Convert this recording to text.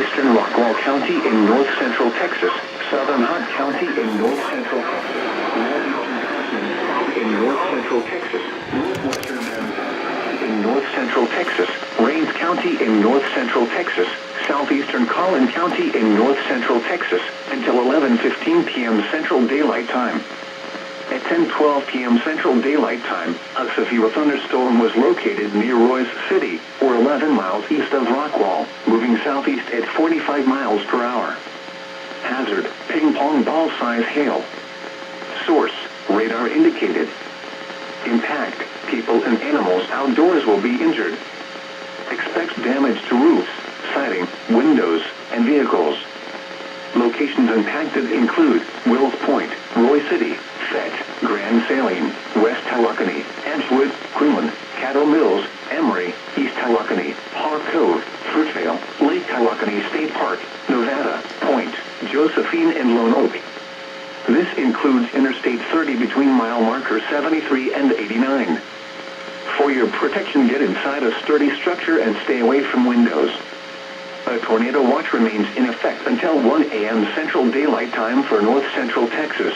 southeastern Rockwall County in north-central Texas, southern Hunt County in north-central Texas, in north-central Texas, northwestern in north-central Texas, Rains County in north-central Texas, southeastern Collin County in north-central Texas, until 11:15 p.m. Central Daylight Time. At 10:12 p.m. Central Daylight Time, a severe thunderstorm was located near Royce City, or 11 miles east of Rockwall, moving southeast at 45 miles per hour. Hazard, ping-pong ball-size hail. Source, radar indicated. Impact, people and animals outdoors will be injured. Expects damage to roofs, siding, windows, and vehicles. Locations impacted include Wills Point, Roy City, Fett, Grand Saline, West Tawakoni, Edgewood, Quinlan, Caddo Mills, Emory, East Tawakoni, Hawk Cove, Fruitvale, Lake Tawakoni State Park, Nevada, Point, Josephine and Lone Oak. This includes Interstate 30 between mile markers 73 and 89. For your protection, get inside a sturdy structure and stay away from windows. A tornado watch remains in effect until 1 a.m. Central Daylight Time for north-central Texas.